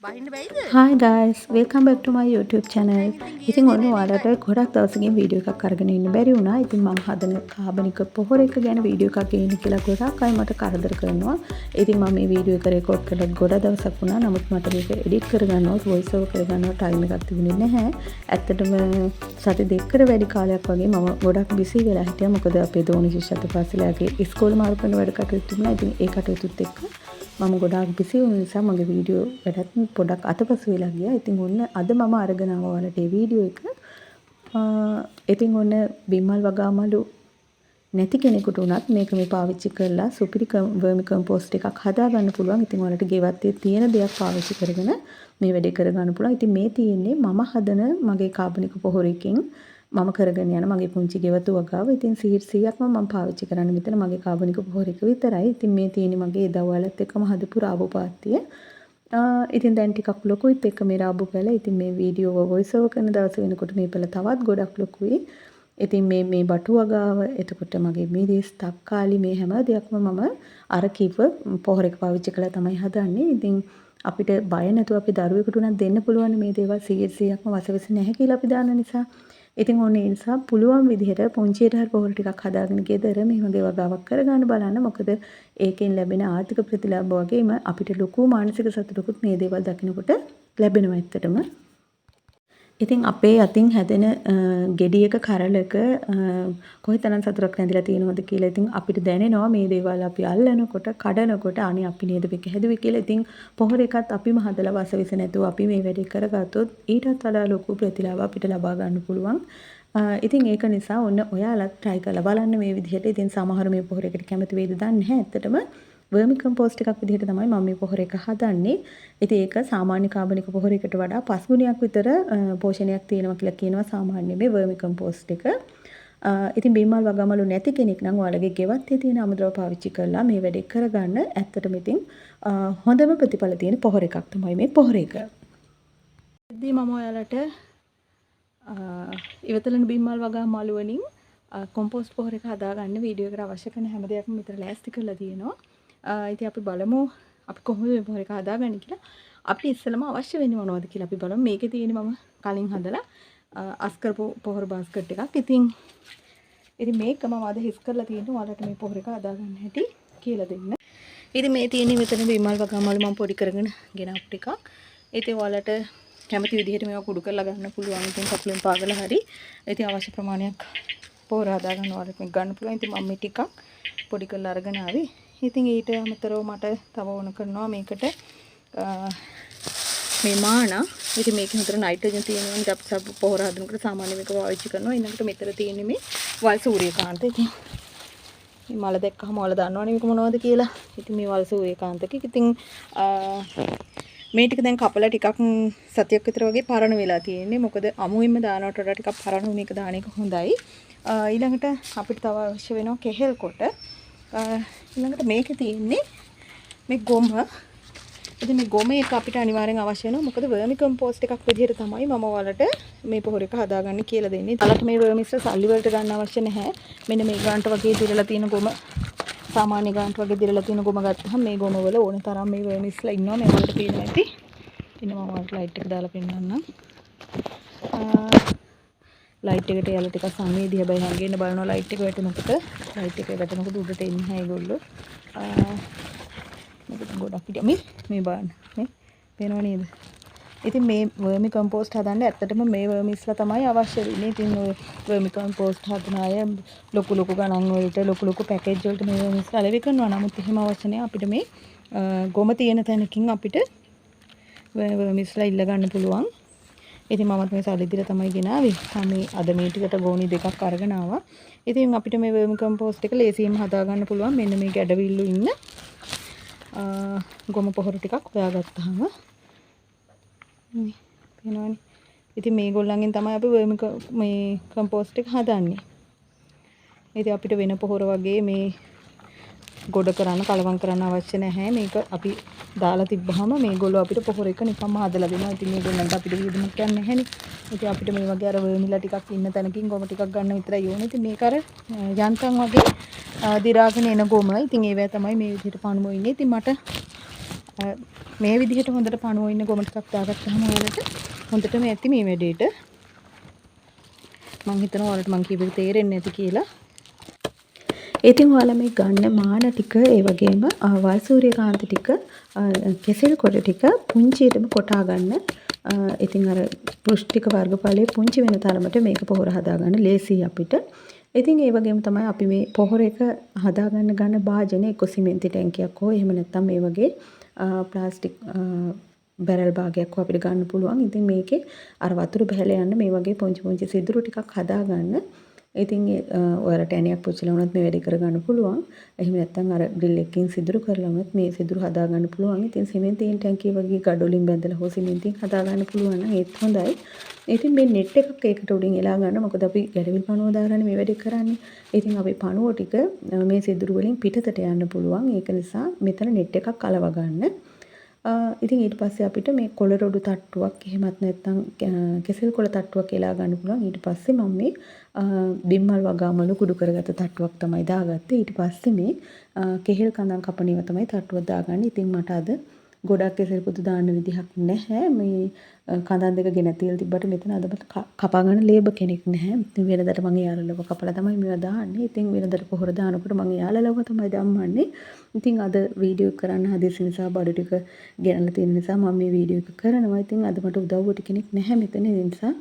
Hi guys, welcome back to my YouTube channel. ඉතින් ඔන්න ඔයාලට ගොඩක් දවසකින් වීඩියෝ එකක් අරගෙන ඉන්න බැරි වුණා. ඉතින් මම හදන කාබනික පොහොර එක ගැන වීඩියෝ එකක් ගේන්න කියලා ගොඩක් අය මට කරදර කරනවා. ඉතින් මම මේ වීඩියෝ එක රෙකෝඩ් කරලා ගොඩක් දවසක් වුණා. නමුත් මට මේක එඩිට් කරගන්නවත් වොයිස් ඕවර් කරගන්නවත් ටයිම් එකක් තිබුණේ නැහැ. ඇත්තටම සති දෙකකට වැඩි කාලයක් වගේ මම ගොඩක් බිසි වෙලා හිටියා. මොකද අපේ දෝණි ශිෂ්‍යත්ව පාසලේ ඉස්කෝලේ මාරු කරන වැඩ කටයුතු තිබුණා. ඉතින් ඒ කටයුතුත් එක්ක මම ගොඩාක් බිසි වුණ නිසා මගේ වීඩියෝ වැඩත් පොඩක් අතපසු වෙලා ගියා. ඉතින් ඔන්න අද මම අරගෙන ආවා ඔයාලට මේ වීඩියෝ එක. ඉතින් ඔන්න බිම්මල් වගාමලු නැති කෙනෙකුට උනත් මේක මේ පාවිච්චි කරලා සුපිරි වර්මි කම්පෝස්ට් එකක් හදා ගන්න පුළුවන්. ඉතින් ඔයාලට ගෙවත්තේ තියෙන දෙයක් පාවිච්චි කරගෙන මේ වැඩේ කරගන්න පුළුවන්. ඉතින් මේ තියෙන්නේ මම හදන මගේ කාබනික පොහොරකින් මම කරගෙන යන මගේ පුංචි ගෙවතු වගාව. ඉතින් 100%ක්ම මම පාවිච්චි කරන්නේ මෙතන මගේ කාබනික පොහොර එක විතරයි. ඉතින් මේ තියෙන්නේ මගේ දවල්ත් එක්කම හදපු රාබු පාත්තිය. ඉතින් දැන් ටිකක් ලොකුයිත් එක්ක මේ රාබු පැල. ඉතින් මේ වීඩියෝ වොයිස් ඕවර් කරන දවස් වෙනකොට මේ පැල තවත් ගොඩක් ලොකුයි. ඉතින් මේ බටු වගාව එතකොට මගේ මිරිස් තක්කාලි මේ හැම දෙයක්ම මම අර කිව්ව පොහොර එක පාවිච්චි කරලා තමයි හදන්නේ. ඉතින් අපිට බය නැතුව අපි දරුවෙකුට උනත් දෙන්න පුළුවන් මේ දේවල් 100%ක්ම වසවිස නැහැ කියලා අපි දන්න නිසා. ඉතින් ඕන ඒ නිසා පුළුවන් විදිහට පුංචියට හරි පොහොර ටිකක් හදාගෙන ගෙදර මේ වගේ වගාවක් කරගන්න බලන්න. මොකද ඒකෙන් ලැබෙන ආර්ථික ප්‍රතිලාභ වගේම අපිට ලොකු මානසික සතුටකුත් මේ දේවල් දකිනකොට ලැබෙනවා ඇත්තටම. ඉතින් අපේ අතින් හැදෙන ගෙඩියක කරලක කොයිතරම් සතුටක් නැතිලා තියෙනවද කියලා ඉතින් අපිට දැනෙනවා මේ දේවල් අපි අල්ලනකොට කඩනකොට අනේ අපි නේද මේක හැදුවේ කියලා. ඉතින් පොහොර එකත් අපිම හදලා වසවිස නැතුව අපි මේ වැඩේ කරගත්තොත් ඊටත් වඩා ලොකු ප්‍රතිලාභ අපිට ලබා ගන්න පුළුවන්. ඉතින් ඒක නිසා ඔන්න ඔයාලත් try කරලා බලන්න මේ විදිහට. ඉතින් සමහර මේ පොහොර එකට කැමති වෙයිද දන්නේ නැහැ. ඇත්තටම වර්මි කම්පෝස්ට් එකක් විදිහට තමයි මම මේ පොහොර එක හදන්නේ. ඉතින් ඒක සාමාන්‍ය කාබනික පොහොර එකට වඩා 5 ගුණයක් විතර පෝෂණයක් තියෙනවා කියලා කියනවා සාමාන්‍ය මේ වර්මි කම්පෝස්ට් එක. ඉතින් බිම්මල් වගාමලු නැති කෙනෙක් නම් ඔයාලගේ ගෙවත්තේ තියෙන අමුද්‍රව පාවිච්චි කරලා මේ වැඩේ කරගන්න. ඇත්තටම ඉතින් හොඳම ප්‍රතිඵල තියෙන පොහොර එකක් තමයි මේ පොහොර එක. ඉතින් මම ඔයාලට ඉවතලන බිම්මල් වගාමලු වලින් කොම්පෝස්ට් පොහොර එක හදාගන්න වීඩියෝ එකට අවශ්‍ය කරන හැම දෙයක්ම විතර ලෑස්ති කරලා තියෙනවා. ඉතින් අපි බලමු අපි කොහොමද මේ පොහොර එක හදාගන්නේ කියලා. අපි ඉස්සෙල්ලාම අවශ්‍ය වෙන්නේ මොනවද කියලා අපි බලමු. මේකේ තියෙන්නේ මම කලින් හදලා අස් කරපු පොහොර බාස්කට් එකක්. ඉතින් මේක මම අද හිස් කරලා තියෙනවා ඔයාලට මේ පොහොර එක හදාගන්න හැටි කියලා දෙන්න. ඉතින් මේ තියෙන්නේ මෙතන බිම්මල් වගාමලු මම පොඩි කරගෙන ගෙනාපු ටිකක්. ඉතින් ඔයාලට කැමති විදිහට මේවා කුඩු කරලා ගන්න පුළුවන්. ඉතින් කපුලෙන් පාගලා හරි. ඉතින් අවශ්‍ය ප්‍රමාණයක් පොහොර හදාගන්න ඔයාලට මේක ගන්න පුළුවන්. ඉතින් මම මේ ටිකක් පොඩි කරලා අරගෙන ආවේ. ඉතින් ඊට අමතරව මට තව ඕන කරනවා මේකට මේ මානා. ඉතින් මේකේ හතර නයිට්‍රජන් තියෙනවා. ඉතින් අපි පොහොර හදනකොට සාමාන්‍ය මේක පාවිච්චි කරනවා. ඊළඟට මෙතන තියෙන්නේ මේ වල් සූර්යකාන්ත. ඉතින් මේ මල දැක්කම ඔයාලා දන්නවනේ මේක මොනවද කියලා. ඉතින් මේ වල් සූර්යකාන්තක ඉතින් මේ ටික දැන් කපලා ටිකක් සතියක් විතර වගේ පරණ වෙලා තියෙන්නේ. මොකද අමුවෙන්ම දානවට වඩා ටිකක් පරණ වුණ එක දාන එක හොඳයි. ඊළඟට අපිට තව අවශ්‍ය වෙනවා කෙහෙල් කොට. ඊළඟට මේකේ තියෙන්නේ මේ ගොම. ඉතින් මේ ගොම එක අපිට අනිවාර්යෙන් අවශ්‍ය වෙනවා. මොකද වර්මි කම්පෝස්ට් එකක් විදිහට තමයි මම ඔයාලට මේ පොහොර එක හදාගන්න කියලා දෙන්නේ. ඔයාලට මේ වර්මිස් සල්ලි වලට ගන්න අවශ්‍ය නැහැ. මෙන්න මේ ගාන්ට වගේ දිරලා තියෙන ගොම සාමාන්‍ය ගාන්ට වගේ දිරලා තියෙන ගොම ගත්තහම මේ ගොම වල ඕන තරම් මේ වර්මිස්ලා ඉන්නවා. මේ වලට පේනවා ඇති. ඉතින් මම ඔයාලට ලයිට් එක දාලා පෙන්නන්නම්. ලයිට් එකට යාලා ටිකක් සංවේදී හැබැයි හැංගෙන්න බලනවා ලයිට් එක වැටෙනකොට. ලයිට් එක වැටෙනකොට උඩට එන්නේ නැහැ ඒගොල්ලෝ. මේක ගොඩක් හිටියා මේ බලන්න. මේ පේනව නේද? ඉතින් මේ වර්මි කම්පෝස්ට් හදන්න ඇත්තටම මේ වර්මිස්ලා තමයි අවශ්‍ය වෙන්නේ. ඉතින් ඔය වර්මි කම්පෝස්ට් හදන අය ලොකු ගණන් වලට ලොකු පැකේජ් වලට මේ වර්මිස්ලා ලැබෙ කරනවා. නමුත් එහෙම අවශ්‍ය නැහැ. අපිට මේ ගොම තියෙන තැනකින් අපිට වර්මිස්ලා ඉල්ල ගන්න පුළුවන්. ඉතින් මමත් මේ සල්ලි දීලා තමයි ගෙනාවේ. මේ අද මේ ටිකට ගෝණි දෙකක් අරගෙන ආවා. ඉතින් අපිට මේ වර්මි කම්පෝස්ට් එක ලේසියෙන්ම හදා ගන්න පුළුවන්. මෙන්න මේ ගැඩවිල්ලු ඉන්න ගොම පොහොර ටිකක් හොයාගත්තාම මේ පේනවනේ. ඉතින් මේගොල්ලන්ගෙන් තමයි අපි මේ කම්පෝස්ට් එක හදන්නේ. ඉතින් අපිට වෙන පොහොර වගේ මේ ගොඩ කරන්න කලවම් කරන්න අවශ්‍ය නැහැ. මේක අපි දාලා තිබ්බහම මේගොල්ලෝ අපිට පොහොර එක නිකම්ම හදලා දෙනවා. ඉතින් මේගොල්ලන්ට අපිට වියදමක් යන්නේ නැහැනේ. ඉතින් අපිට මේ වගේ අර වර්මිලා ටිකක් ඉන්න තැනකින් ගොම ටිකක් ගන්න විතරයි ඕනේ. ඉතින් මේක අර යන්තම් වගේ දිරාගෙන එන ගොම. ඉතින් ඒවැ තමයි මේ විදිහට පණුවෝ ඉන්නේ. ඉතින් මට මේ විදිහට හොඳට පණුව ඉන්න ගොම ටිකක් දාගත්තාම ඔයාලට හොඳටම ඇති මේ වැඩේට. මම හිතනවා ඔයාලට මම කියපේ තේරෙන්නේ නැති කියලා. ඉතින් ඔයාලා මේ ගන්න මාන ටික ඒ වගේම වල් සූර්යකාන්ත ටික කෙසෙල් කොට ටික පුංචියටම කොටා ගන්න. ඉතින් අර පෘෂ්ටික වර්ගඵලයේ පුංචි වෙන තරමට මේක පොහොර හදාගන්න ලේසියි අපිට. ඉතින් ඒ වගේම තමයි අපි මේ පොහොර එක හදාගන්න ගන්න භාජන එක්ක සිමෙන්ති ටැංකියක් හෝ එහෙම නැත්නම් මේ වගේ ප්ලාස්ටික් බැරල් භාගයක් හෝ අපිට ගන්න පුළුවන්. ඉතින් මේකේ අර වතුර බහැලා යන්න මේ වගේ පුංචි පුංචි සිදුරු ටිකක් හදාගන්න. ඉතින් ඔයාලට ඇණයක් පුච්චලා වුණත් මේ වැඩේ කරගන්න පුළුවන්. එහෙම නැත්නම් අර ඩ්‍රිල් එකකින් සිදුරු කරලා වුණත් මේ සිදුරු හදාගන්න පුළුවන්. ඉතින් සිමෙන්තියෙන් ටැංකිය වගේ ගඩොලින් බැඳලා හෝ සිමෙන්තියෙන් හදාගන්න පුළුවන් නම් ඒත් හොඳයි. ඉතින් මේ net එකක් ඒකට උඩින් එලා ගන්න. මොකද අපි ගැඩවිල් පණුව දාගන්න මේ වැඩේ කරන්නේ. ඉතින් අපි පණුව ටික මේ සිදුරු වලින් පිටතට යන්න පුළුවන්. ඒක නිසා මෙතන net එකක් අලව ගන්න. ඉතින් ඊට පස්සේ අපිට මේ කොළ රොඩු තට්ටුවක් එහෙමත් නැත්නම් කෙසෙල් කොළ තට්ටුවක් එලා ගන්න පුළුවන්. ඊට පස්සේ මම මේ බිම්මල් වගාමලු කුඩු කරගත්ත තට්ටුවක් තමයි දාගත්තේ. ඊට පස්සේ මේ කෙහෙල් කඳන් කපණේව තමයි තට්ටුවක් දාගන්නේ. ඉතින් මට අද ගොඩක් කෙසෙල් පුතු දාන්න විදිහක් නැහැ. මේ කඳන් දෙක ගෙන තියලා තිබ්බට මෙතන අද මට කපා ගන්න ලේබර් කෙනෙක් නැහැ. ඉතින් වෙනදට මම යාළුවව කපලා තමයි මේවා දාන්නේ. ඉතින් වෙනදට පොහොර දානකොට මම යාළුවව තමයි ධම්මන්නේ. ඉතින් අද වීඩියෝ කරන්න හදිසි නිසා බඩු ටික ගෙනල්ලා තියෙන නිසා මම මේ වීඩියෝ එක කරනවා. ඉතින් අද මට උදව්වට කෙනෙක් නැහැ මෙතන. ඒ නිසා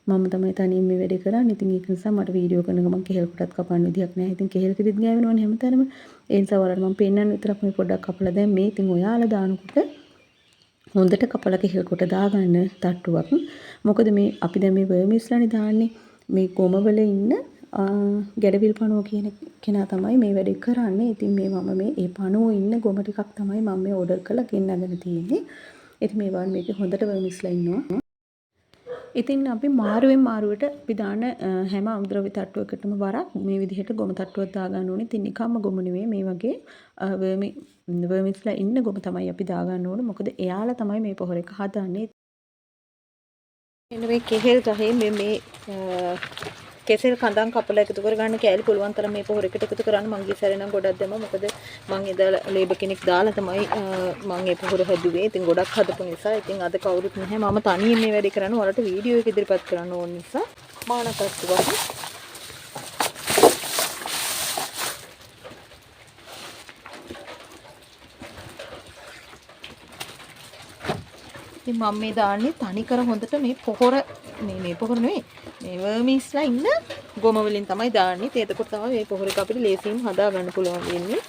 මම තමයි තනියෙන් මේ වැඩේ කරන්නේ. ඉතින් ඒක නිසා මට වීඩියෝ කරන ගමන් කෙහෙල් කොටත් කපන්න විදියක් නැහැ. ඉතින් කෙහෙල් කිරිත් ගෑවෙනවනේ හැමතැනම. ඒ නිසා ඔයාලට මම පෙන්නන්න විතරක් මේ පොඩ්ඩක් කපලා දැන් මේ ඉතින් ඔයාලා දානකොට හොඳට කපලා කෙහෙල් කොට දාගන්න තට්ටුවක්. මොකද මේ අපි දැන් මේ වර්මිස්ලානේ දාන්නේ. මේ ගොමවල ඉන්න ගැඩවිල් පණුව කියන කෙනා තමයි මේ වැඩේ කරන්නේ. ඉතින් මේ මම මේ ඒ පණුව ඉන්න ගොම ටිකක් තමයි මම මේ ඕඩර් කරලා ගෙන්නගෙන තියෙන්නේ. ඉතින් මේ වань මේකේ හොඳට වර්මිස්ලා ඉන්නවා. ඉතින් අපි මාරුවෙන් මාරුවට අපි දාන හැම අමුද්‍රව්‍ය තට්ටුවකටම වරක් මේ විදිහට ගොම තට්ටුවක් දාගන්න ඕනේ. ඉතින් නිකම්ම ගොම නෙවෙයි මේ වගේ වර්මිස්ලා ඉන්න ගොම තමයි අපි දාගන්න ඕනේ. මොකද එයාලා තමයි මේ පොහොර එක හදන්නේ. එන්න මේ කෙහෙල් ගහේ මේ කෙසෙල් කඳන් කපලා එකතු කරගන්න කෑලි පුළුවන් තරම් මේ පොහොර එකට එකතු කරන්න මං ගිය සැරේ නම් ගොඩක් දැම්මා. මොකද මං එදා ලේබර් කෙනෙක් දාලා තමයි මං මේ පොහොර හැදුවේ. ඉතින් ගොඩක් හදපු නිසා ඉතින් අද කවුරුත් නැහැ. මම තනියෙන් මේ වැඩේ කරන්න ඔයාලට වීඩියෝ එක ඉදිරිපත් කරන්න ඕන නිසා මානකස්තුවක්. ඉතින් මම මේ දාන්නේ තනිකර හොඳට මේ පොහොර මේ පොහොර නෙවෙයි මේ වර්මිස්ලා ඉන්න ගොම වලින් තමයි දාන්නේ. එතකොට තමයි මේ පොහොර එක අපිට ලේසියෙන් හදා ගන්න පුළුවන් වෙන්නේ.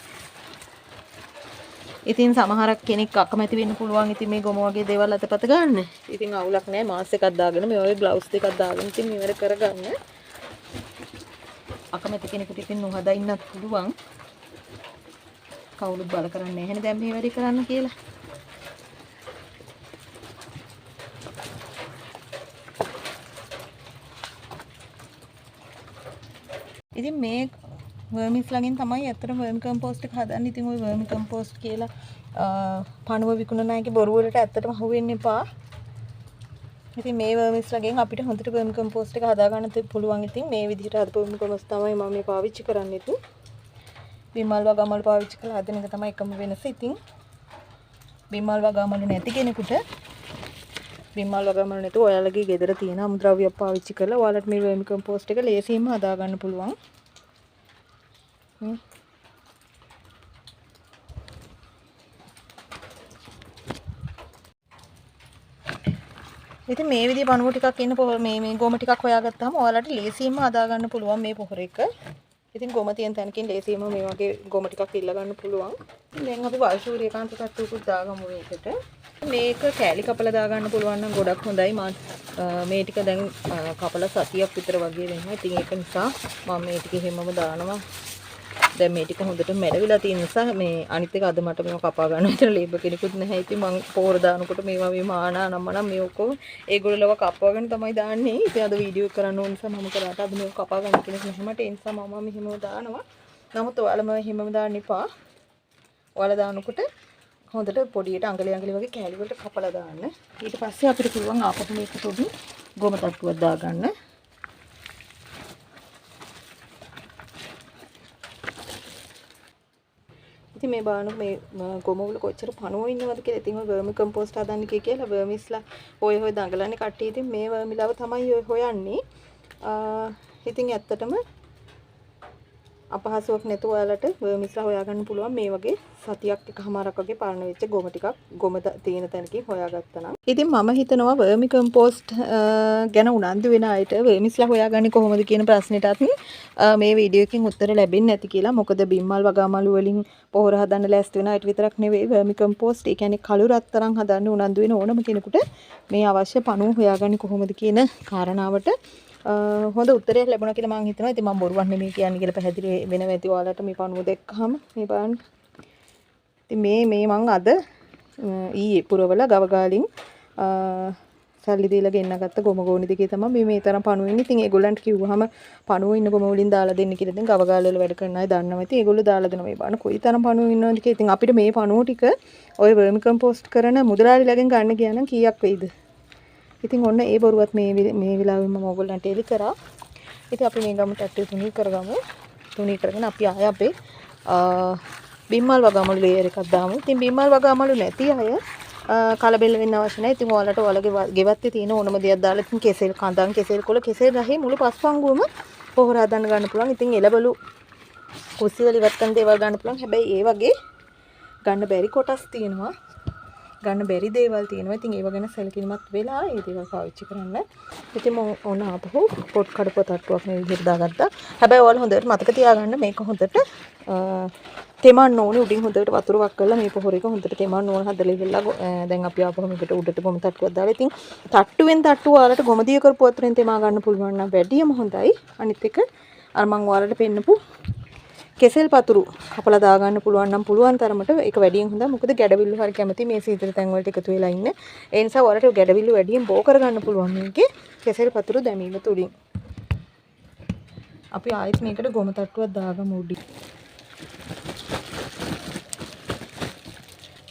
ඉතින් සමහරක් කෙනෙක් අකමැති වෙන්න පුළුවන් ඉතින් මේ ගොම වගේ දේවල් අතපත ගන්න. ඉතින් අවුලක් නැහැ. මාස් එකක් දාගෙන මේ වගේ ග්ලව්ස් දෙකක් දාගෙන ඉතින් මේවර කරගන්න. අකමැති කෙනෙකුට ඉතින් නොහදා ඉන්නත් පුළුවන්. කවුරුත් බල කරන්නේ නැහැ නේ දැන් මේ වැඩේ කරන්න කියලා. ඉතින් මේ වර්මිස්ලාගෙන් තමයි අතට වර්මි කම්පෝස්ට් එක හදන්නේ. ඉතින් ওই වර්මි කම්පෝස්ට් කියලා පණුව විකුණන අයගේ බොරු වලට ඇත්තටම අහු වෙන්න එපා. ඉතින් මේ වර්මිස්ලාගෙන් අපිට හොඳට වර්මි කම්පෝස්ට් එක හදා ගන්න පුළුවන්. ඉතින් මේ විදිහට හදපු වර්මි කම්පෝස්ට් තමයි මම මේ පාවිච්චි කරන්නේ. ඉතින් බිමල් වගාමල් පාවිච්චි කරලා හදන එක තමයි එකම වෙනස. ඉතින් බිමල් වගාමල් නැති කෙනෙකුට බිමල් වගාමල් නැතුව ඔයාලගේ ගෙදර තියෙන අමුද්‍රව්‍යයක් පාවිච්චි කරලා ඔයාලට මේ වර්මි කම්පෝස්ට් එක ලේසියෙන්ම හදා ගන්න පුළුවන්. ඉතින් මේ විදිහේ පණුව ටිකක් ඉන්න මේ ගොම ටිකක් හොයාගත්තාම ඔයාලට ලේසියෙන්ම හදා ගන්න පුළුවන් මේ පොහොර එක. ඉතින් ගොම තියෙන තැනකින් ලේසියෙන්ම මේ වගේ ගොම ටිකක් ඉල්ල ගන්න පුළුවන්. දැන් අපි වල් සූර්යකාන්ත තට්ටුවකුත් දාගමු මේකට. මේක කෑලි කපලා දාගන්න පුළුවන් නම් ගොඩක් හොඳයි. මම මේ ටික දැන් කපලා සතියක් විතර වගේ වෙනවා. ඉතින් ඒක නිසා මම මේ ටික හැමම දානවා. දැන් මේ ටික හොඳට මැඩවිලා තියෙන නිසා මේ අනිත් එක අද මට මේව කපා ගන්න විතර ලේබර් කෙනෙකුත් නැහැ. ඉතින් මම පොහොර දානකොට මේවා මේ මානා නම්මනම් මේ ඔක්කොම ඒගොල්ලෝව කපවගෙන තමයි දාන්නේ. ඉතින් අද වීඩියෝ එක කරන්න ඕන නිසා මම කරාට අද මේව කපා ගන්න කෙනෙක් නැහැ මට. ඒ නිසා මම මෙහෙම දානවා. නමුත් ඔයාලම එහෙමම දාන්න එපා. ඔයාලා දානකොට හොඳට පොඩියට අඟලි වගේ කෑලි වලට කපලා දාන්න. ඊට පස්සේ අපිට පුළුවන් ආපහු මේක පොඩි ගොම තට්ටුවක් දාගන්න. ඉතින් ඉතින් මේ බාන මේ ගොම වල කොච්චර පණුව ඉන්නවද කියලා. ඉතින් ඔය වර්මි කම්පෝස්ට් හදන්න කියලා වර්මිස්ලා හොය දඟලන්නේ කට්ටිය. ඉතින් මේ වර්මිලාව තමයි ඔය හොයන්නේ. ඉතින් ඇත්තටම අපහසුයක් නැතුව ඔයාලට වර්මිස්ලා හොයාගන්න පුළුවන් මේ වගේ සතියක් එකමාරක් වගේ පාලන වෙච්ච ගොම ටිකක් ගොම තියෙන තැනකින් හොයාගත්තා නම්. ඉතින් මම හිතනවා වර්මි කම්පෝස්ට් ගැන උනන්දු වෙන අයට වර්මිස්ලා හොයාගන්නේ කොහොමද කියන ප්‍රශ්නෙටත් මේ වීඩියෝ එකකින් උත්තර ලැබෙන්නේ නැති කියලා. මොකද බිම්මල් වගාමලු වලින් පොහොර හදන්න ලෑස්ති වෙන අයට විතරක් නෙවෙයි වර්මි කම්පෝස්ට් ඒ කියන්නේ කළු රත්තරන් හදන්න උනන්දු වෙන ඕනම කෙනෙකුට මේ අවශ්‍ය පණුව හොයාගන්නේ කොහොමද කියන කාරණාවට හොඳ උත්තරයක් ලැබුණා කියලා මම හිතනවා. ඉතින් මම බොරුවක් නෙමෙයි කියන්නේ කියලා පැහැදිලි වෙනවා ඇති ඔයාලට මේ පණුව දැක්කහම මේ බලන්න. ඉතින් මේ මම අද ඊයේ පුරවල ගවගාලින් සල්ලි දීලා ගෙන්නගත්ත ගොම ගෝණි දෙකේ තමයි මේ තරම් පණුව ඉන්නේ. ඉතින් ඒගොල්ලන්ට කිව්වහම පණුව ඉන්න ගොම වලින් දාලා දෙන්න කියලා. ඉතින් ගවගාල වල වැඩ කරන අය දන්නවා. ඉතින් ඒගොල්ලෝ දාලා දෙනවා. මේ බලන්න කොයි තරම් පණුව ඉන්නවද කියලා. ඉතින් අපිට මේ පණුව ටික ඔය වර්මි කම්පෝස්ට් කරන මුදලාලිලාගෙන් ගන්න ගියා නම් කීයක් වෙයිද? ඉතින් ඔන්න ඒ බොරුවත් මේ වෙලාවෙම මම ඕගොල්ලන්ට එලි කරා. ඉතින් අපි මේ ගමට ඇට්ටු තුනී කරගමු. තුනී කරගෙන අපි ආය අපේ බිම්මල් වගාමලු ලේයර් එකක් දාමු. ඉතින් බිම්මල් වගාමලු නැති අය කලබල වෙන්න අවශ්‍ය නැහැ. ඉතින් ඔයාලට ඔයාලගේ ගෙවත්තේ තියෙන ඕනම දෙයක් දාලා ඉතින් කෙසෙල් කඳන් කෙසෙල් කොළ කෙසෙල් රහේ මුළු පස්පංගුවම පොහොර හදන්න ගන්න පුළුවන්. ඉතින් එළවලු කුස්සිය වල ඉවත් කරන දේවල් ගන්න පුළුවන්. හැබැයි ඒ වගේ ගන්න බැරි කොටස් තියෙනවා. ගන්න බැරි දේවල් තියෙනවා. ඉතින් ඒව ගැන සැලකිලිමත් වෙලා ඒ දේවල් පාවිච්චි කරන්න. ඉතින් මම ඕන ආපහු පොට් කඩප තට්ටුවක් මේ විදිහට දාගත්තා. හැබැයි ඔයාලා හොඳට මතක තියාගන්න මේක හොඳට තෙමන්න ඕනේ. උඩින් හොඳට වතුර වක් කරලා මේ පොහොර එක හොඳට තෙමන්න ඕන හදලා ඉවරලා දැන් අපි ආපහු මේකට උඩට ගොම තට්ටුවක් දාලා ඉතින් තට්ටුවෙන් තට්ටුව ඔයාලට ගොම දිය කරපු වතුරෙන් තෙමා ගන්න පුළුවන් නම් වැඩියම හොඳයි. අනිත් එක අර මම ඔයාලට පෙන්නපු කෙසෙල් පතුරු කපලා දා ගන්න පුළුවන් නම් පුළුවන් තරමට ඒක වැඩියෙන් හොඳයි. මොකද ගැඩවිල්ල හරි කැමති මේ සීතල තැන් වලට එකතු වෙලා ඉන්න. ඒ නිසා ඔයාලට ගැඩවිල්ල වැඩියෙන් බෝ කර ගන්න පුළුවන් මේකේ කෙසෙල් පතුරු දැමීම තුලින්. අපි ආයෙත් මේකට ගොම තට්ටුවක් දාගමු උඩින්.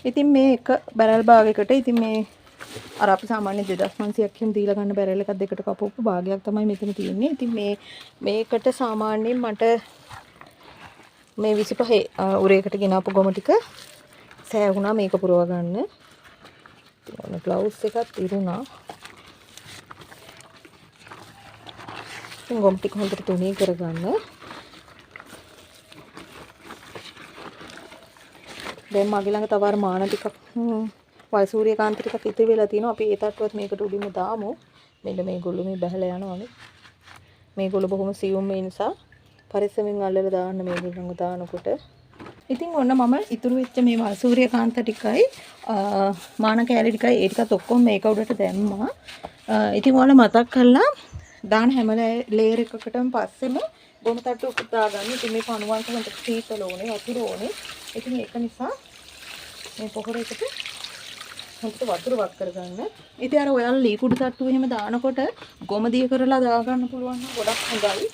ඉතින් මේ එක බැරල් භාගයකට ඉතින් මේ අර අපි සාමාන්‍ය 2500ක් එහෙම දීලා ගන්න බැරල් එකක් දෙකට කපපු භාගයක් තමයි මෙතන තියෙන්නේ. ඉතින් මේකට සාමාන්‍යයෙන් මට මේ 25 උරේකට ගෙනාපු ගොම ටික සෑහුණා මේක පුරව ගන්න. ඉතින් ග්ලව්ස් එකත් ඉරුණා. ඉතින් ගොම ටික හොඳට තුනී කරගන්න. දැන් මගේ ළඟ තව අර මාන ටිකක් වල් සූර්යකාන්ත ටිකක් ඉතිරි වෙලා තියෙනවා. අපි ඒ තට්ටුවත් මේකට උඩින්ම දාමු. මෙන්න මේගොල්ලෝ මේ බහලා යනවානේ. මේගොල්ලෝ බොහොම සියුම් මේ නිසා පරිස්සමින් අල්ලලා දාන්න මේගොල්ලෝ දානකොට. ඉතින් ඔන්න මම ඉතුරු වෙච්ච මේ වල් සූර්යකාන්ත ටිකයි මාන කෑලි ටිකයි ඒ ටිකත් ඔක්කොම මේක උඩට දැම්මා. ඉතින් ඔයාලා මතක් කරලා දාන හැම ලේයර් එකකටම පස්සෙම ගොම තට්ටුවක් දාගන්න. ඉතින් මේ පණුවන්ට හොඳට සීතල ඕනේ වතුර ඕනේ. ඉතින් ඒක නිසා මේ පොහොර එකට හොඳට වතුර වක් කරගන්න. ඉතින් අර ඔයාලා ලී කුඩු තට්ටුව එහෙම දානකොට ගොම දිය කරලා දා ගන්න පුළුවන් නම් ගොඩක් හොඳයි.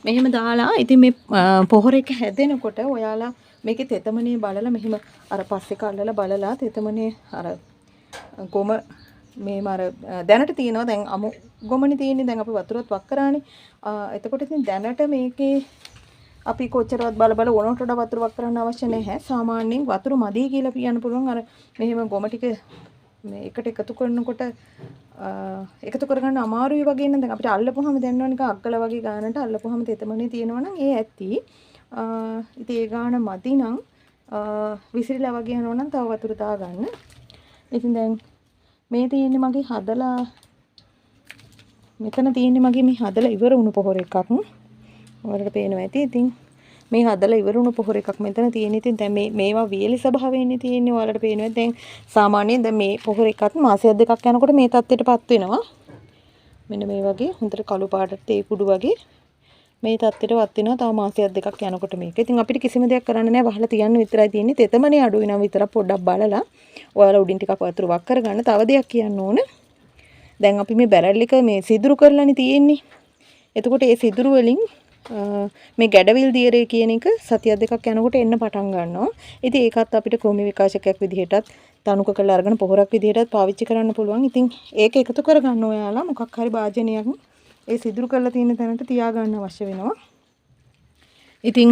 මෙහෙම දාලා ඉතින් මේ පොහොර එක හැදෙනකොට ඔයාලා මේකේ තෙතමනේ බලලා මෙහෙම අර පස්සේ කල්ලලා බලලා තෙතමනේ අර ගොම මේ මර දැනට තියෙනවා. දැන් අමු ගොමනේ තියෙන්නේ. දැන් අපි වතුරත් වක් කරානේ. එතකොට ඉතින් දැනට මේකේ අපි කොච්චරවත් බල ඕනට වඩා වතුර වක් කරන්න අවශ්‍ය නැහැ. සාමාන්‍යයෙන් වතුර මදි කියලා කියන්න පුළුවන්. අර මෙහෙම ගොම ටික මේ එකට එකතු කරනකොට එකතු කරගන්න අමාරුයි වගේ නම් දැන් අපිට අල්ලපුවාම දැනනවා නිකන් අක්කල වගේ ගානට අල්ලපුවාම තෙතමනේ තියෙනවා නම් ඒ ඇත්ති. ඉතින් ඒ ගාන මදි නම් විසිරිලා වගේ යනවා නම් තව වතුර දා ගන්න. ඉතින් දැන් මේ තියෙන්නේ මගේ හදලා මෙතන තියෙන්නේ මගේ මේ හදලා ඉවර වුණු පොහොර එකක්. ඔයාලට පේනවා ඇති. ඉතින් මේ හදලා ඉවර වුණු පොහොර එකක් මෙතන තියෙන. ඉතින් දැන් මේවා වියලි ස්වභාවයෙන්නේ තියෙන්නේ. ඔයාලට පේනවා. දැන් සාමාන්‍යයෙන් දැන් මේ පොහොර එකත් මාසයක් දෙකක් යනකොට මේ තත්ත්වයටපත් වෙනවා. මෙන්න මේ වගේ හොඳට කළු පාටට තේ කුඩු වගේ මේ තත්ත්වයටපත් වෙනවා. තව මාසයක් දෙකක් යනකොට මේක. ඉතින් අපිට කිසිම දෙයක් කරන්න නැහැ. වහලා තියන්න විතරයි තියෙන්නේ. තෙතමනේ අඩු වෙනවා විතරක් පොඩ්ඩක් බලලා. ඔයාලා උඩින් ටිකක් වතුර වක් කරගන්න. තව දෙයක් කියන්න ඕන. දැන් අපි මේ බැරල් එක මේ සිදුරු කරලානේ තියෙන්නේ. එතකොට ඒ සිදුරු වලින් මේ ගැඩවිල් දියරේ කියන එක සතියක් දෙකක් යනකොට එන්න පටන් ගන්නවා. ඉතින් ඒකත් අපිට කෘමි විකාශකයක් විදිහටත් තනුක කරලා අරගෙන පොහොරක් විදිහටත් පාවිච්චි කරන්න පුළුවන්. ඉතින් ඒක එකතු කරගන්න ඔයාලා මොකක් හරි භාජනයක් ඒ සිදුරු කරලා තියෙන තැනට තියාගන්න අවශ්‍ය වෙනවා. ඉතින්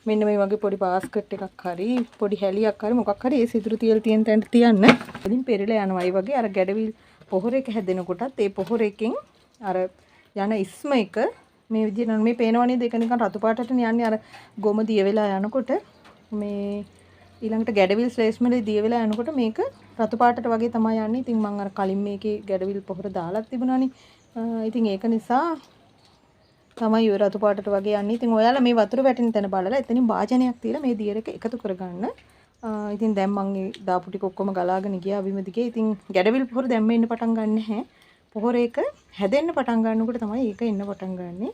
මෙන්න මේ වගේ පොඩි බාස්කට් එකක් හරි පොඩි හැලියක් හරි මොකක් හරි ඒ සිදුරු තියලා තියෙන තැනට තියන්න. ඉතින් පෙරලා යනවා. ඒ වගේ අර ගැඩවිල් පොහොරේක හැදෙනකොටත් ඒ පොහොරේකින් අර යන ඉස්ම එක මේ විදිහට මේ පේනවනේ දෙක නිකන් රතු පාටට යන්නේ අර ගොම දිය වෙලා යනකොට මේ ඊළඟට ගැඩවිල් ශ්ලේෂ්මලේ දිය වෙලා යනකොට මේක රතු පාටට වගේ තමයි යන්නේ. ඉතින් මම අර කලින් මේකේ ගැඩවිල් පොහොර දාලා තිබුණානේ. ඉතින් ඒක නිසා තමයි ඔය රතු පාටට වගේ යන්නේ. ඉතින් ඔයාලා මේ වතුර වැටෙන තැන බලලා එතනින් වාජනයක් තියලා මේ දියරක එකතු කරගන්න. ඉතින් දැන් මම ඒ දාපු ටික ඔක්කොම ගලාගෙන ගියා බිම දිගේ. ඉතින් ගැඩවිල් පොහොර දැම්ම එන්න පටන් ගන්න නැහැ. පොහොර එක හැදෙන්න පටන් ගන්නකොට තමයි ඒක එන්න පටන් ගන්නෙ.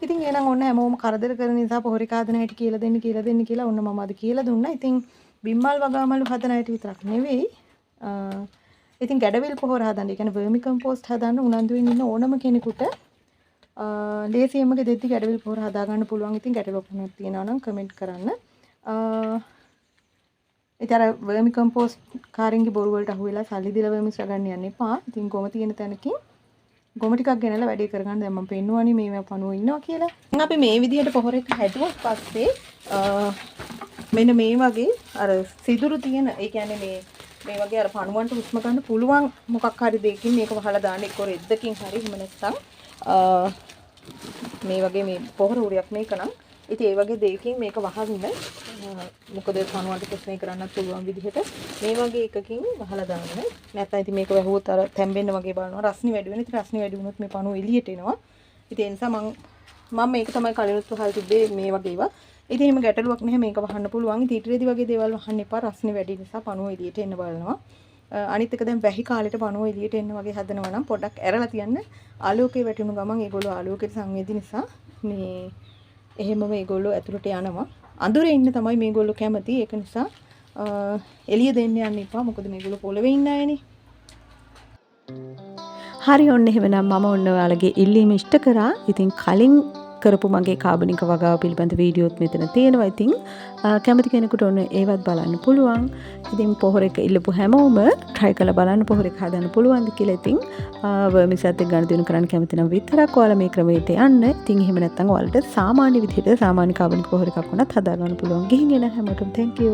ඉතින් එහෙනම් ඔන්න හැමෝම කරදර කරන නිසා පොහොර කාදන හැටි කියලා දෙන්න කියලා ඔන්න මම අද කියලා දුන්නා. ඉතින් බිම්මල් වගාමලු හදන හැටි විතරක් නෙවෙයි. ඉතින් ගැඩවිල් පොහොර හදන්න, ඒ කියන්නේ වර්මි කම්පෝස්ට් හදන්න උනන්දුවෙන් ඉන්න ඕනම කෙනෙකුට ලේසියෙන්ම ගෙදෙද්දි ගැඩවිල් පොහොර හදා ගන්න පුළුවන්. ඉතින් ගැටලුවක් මොනවද තියෙනවා නම් කමෙන්ට් කරන්න. ඉතින් අර වර්මි කම්පෝස්ට් කාරින්ගේ බොරු වලට අහු වෙලා සල්ලි දීලා වර්මිස් ගන්න යන්න එපා. ඉතින් ගොම තියෙන තැනකින් ගොම ටිකක් ගෙනලා වැඩේ කරගන්න. දැන් මම පෙන්නුවානේ මේ පණුව ඉන්නවා කියලා. දැන් අපි මේ විදිහට පොහොර එක හැදුවත් පස්සේ මෙන්න මේ වගේ අර සිදුරු තියෙන, ඒ කියන්නේ මේ වගේ අර පණුවන්ට හුස්ම ගන්න පුළුවන් මොකක් හරි දෙයකින් මේක වහලා දාන්න. එක්ක රෙද්දකින් හරි එහෙම නැත්නම් මේ වගේ මේ පොහොර උරියක් මේක නම් ඉතින් ඒ වගේ දෙයකින් මේක වහන්න. මොකද පණුවන්ට ප්‍රශ්නේ කරන්නත් පුළුවන් විදිහට මේ වගේ එකකින් වහලා දාන්න. නැත්නම් ඉතින් මේක වැහුවොත් අර තැම්බෙන්න වගේ බලනවා. රස්නි වැඩි වෙන. ඉතින් රස්නි වැඩි වුණොත් මේ පණුව එළියට එනවා. ඉතින් ඒ නිසා මම මේක තමයි කලිනුත් වහලා තිබ්බේ මේ වගේ ඒවා. ඉතින් එහෙම ගැටලුවක් නැහැ, මේක වහන්න පුළුවන්. ඉතින් ඊටරේදී වගේ දේවල් වහන්න එපා. රස්නි වැඩි නිසා පණුව එළියට එන්න බලනවා. අනිත් එක දැන් වැහි කාලෙට පණුව එළියට එන්න වගේ හදනවා නම් පොඩ්ඩක් ඇරලා තියන්න. ආලෝකයේ වැටුණු ගමන් ඒගොල්ලෝ ආලෝකයට සංවේදී නිසා මේ එහෙමම මේගොල්ලෝ ඇතුළට යනවා. අඳුරේ ඉන්න තමයි මේගොල්ලෝ කැමති. ඒක නිසා එළිය දෙන්න යන්න එපා. මොකද මේගොල්ලෝ පොළවේ ඉන්න අයනේ. හරි ඔන්න එහෙමනම් මම ඔන්න ඔයාලගේ ඉල්ලීම ඉෂ්ට කරා. ඉතින් කලින් කරපු මගේ කාබනික වගාව පිළිබඳ වීඩියෝත් මෙතන තියෙනවා. ඉතින් කැමති කෙනෙකුට ඔන්න ඒවත් බලන්න පුළුවන්. ඉතින් පොහොර එක ඉල්ලපු හැමෝම try කරලා බලන්න පොහොර එක හදන්න පුළුවන්ද කියලා. ඉතින් වර්මිස් එකත් ගන්න දිනු කරන්න කැමති නම් විතරක් ඔයාලා මේ ක්‍රමයට යන්න. ඉතින් එහෙම නැත්නම් ඔයාලට සාමාන්‍ය විදිහට සාමාන්‍ය කාබනික පොහොර එකක් වුණත් හදා ගන්න පුළුවන්. ගිහින් එන හැමෝටම thank you.